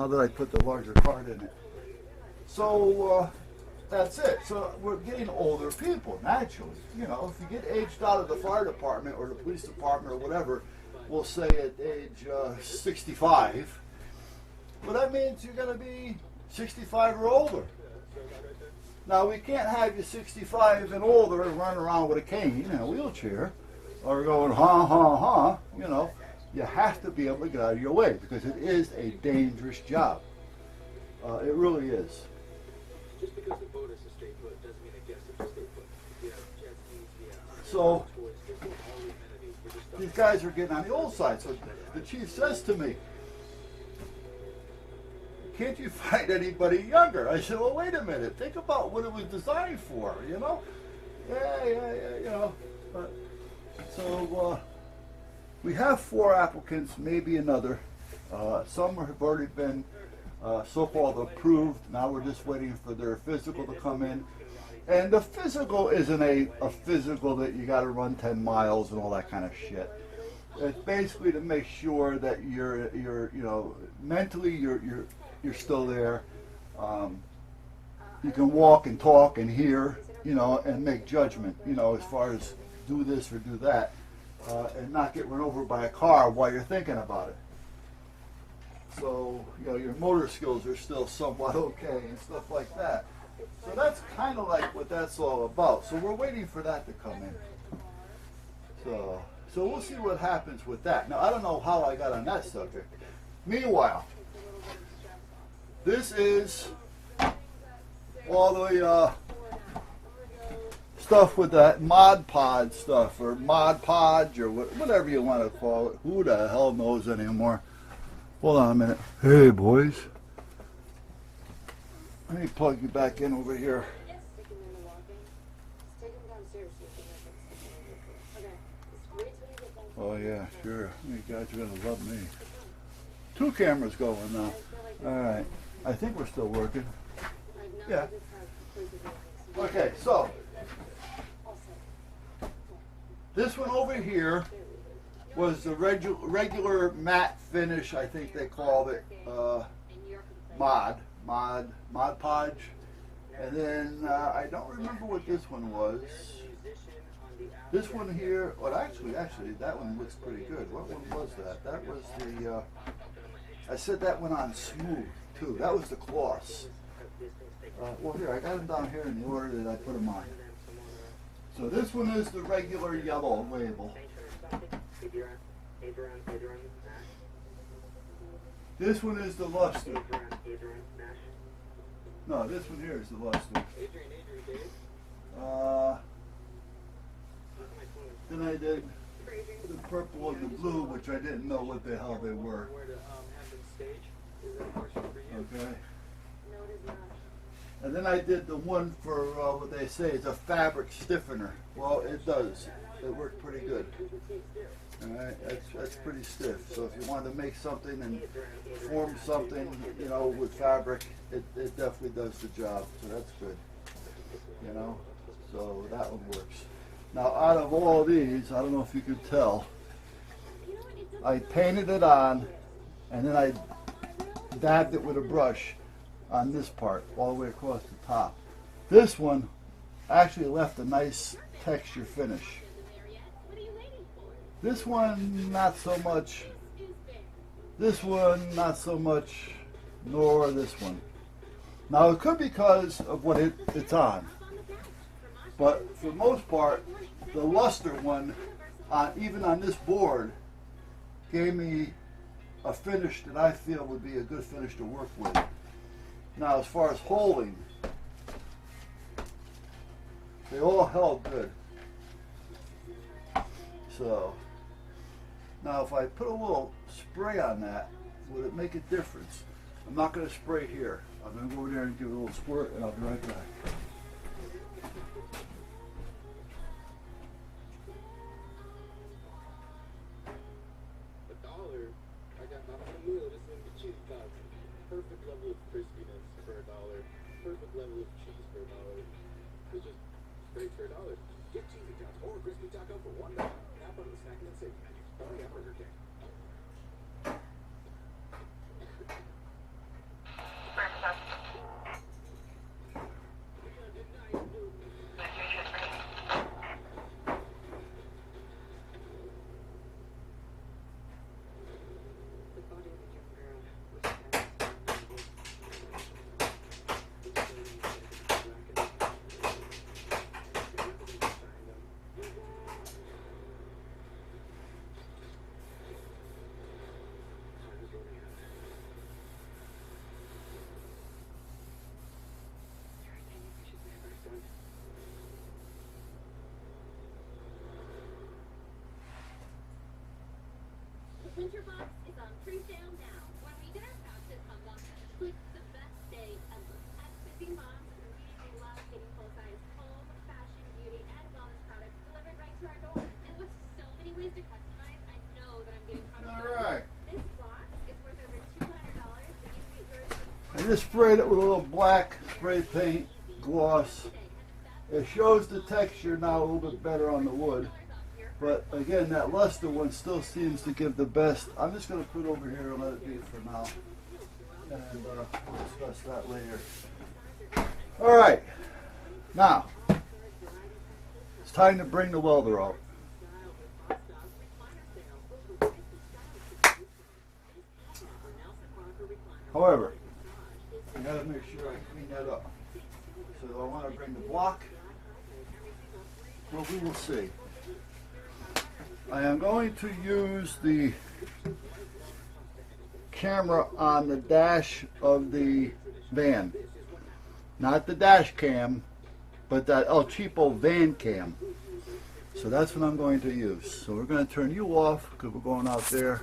now that I put the larger card in it. So that's it. So we're getting older people, naturally. You know, if you get aged out of the fire department or the police department or whatever, we'll say at age 65, well, that means you're going to be 65 or older. Now, we can't have you 65 and older and run around with a cane and a wheelchair or going, ha, ha, ha, you know. You have to be able to get out of your way because it is a dangerous job. It really is. Just because the boat is a stay put doesn't mean it gets to stay put. Jet skis, So these guys are getting on the old side. So the chief says to me, can't you find anybody younger? I said, well, wait a minute. Think about what it was designed for, you know? Yeah, you know. So we have 4 applicants, maybe another. Some have already been so-called approved. Now we're just waiting for their physical to come in. And the physical isn't a physical that you got to run 10 miles and all that kind of shit. It's basically to make sure that you're you know, mentally you're still there. You can walk and talk and hear, you know, and make judgment, you know, as far as do this or do that, and not get run over by a car while you're thinking about it. So, you know, your motor skills are still somewhat okay and stuff like that. So that's kind of like what that's all about. So we're waiting for that to come in. So we'll see what happens with that. Now, I don't know how I got on that subject. Meanwhile, this is all the stuff with that Mod Podge stuff, or Mod Podge, or whatever you want to call it. Who the hell knows anymore? Hold on a minute. Hey, boys. Let me plug you back in over here. Oh, yeah, sure. You guys are going to love me. 2 cameras going now. All right. I think we're still working. Yeah. Okay, so this one over here was the regular matte finish, I think they called it, Mod Podge. And then I don't remember what this one was. This one here, well, actually, that one looks pretty good. What one was that? That was the, I said that went on smooth, too. That was the Kloss. Well, here, I got them down here in the order that I put them on. So this one is the regular yellow label. This one is the luster. No, this one here is the luster. Then I did the purple and the blue, which I didn't know what the hell they were. Okay. And then I did the one for what they say is a fabric stiffener. Well, it does. It worked pretty good. All right, that's pretty stiff. So if you want to make something and form something, you know, with fabric, it definitely does the job. So that's good. You know, so that one works. Now, out of all these, I don't know if you can tell, I painted it on, and then I dabbed it with a brush on this part, all the way across the top. This one actually left a nice texture finish. This one, not so much. This one, not so much, nor this one. Now, it could be because of what it's on. But for the most part, the luster one, even on this board, gave me a finish that I feel would be a good finish to work with. Now, as far as holding, they all held good. So, now if I put a little spray on that, would it make a difference? I'm not going to spray here. I'm going to go over there and give it a little squirt, and I'll be right back. Perfect level of crispiness for $1. Perfect level of cheese for $1. It's just straight for $1. Get cheesy tots or crispy taco for $1. Tap on the snacking and safety menus. Only at Burger King. Winter Box is on pre-sale now. When we get our pouches hung up, click the best day ever. At Christine Moms, we love getting full-size home, fashion, beauty, and wellness products delivered right to our door. And with so many ways to customize, I know that I'm getting products. All right. This box is worth over $200, and you get yours for I just sprayed it with a little black spray paint gloss. It shows the texture now a little bit better on the wood. But again, that luster one still seems to give the best. I'm just going to put it over here and let it be for now. And we'll discuss that later. All right. Now, it's time to bring the welder out. However, I gotta make sure I clean that up. So do I want to bring the block? Well, we will see. I am going to use the camera on the dash of the van. Not the dash cam, but that El Cheapo van cam. So that's what I'm going to use. So we're going to turn you off because we're going out there.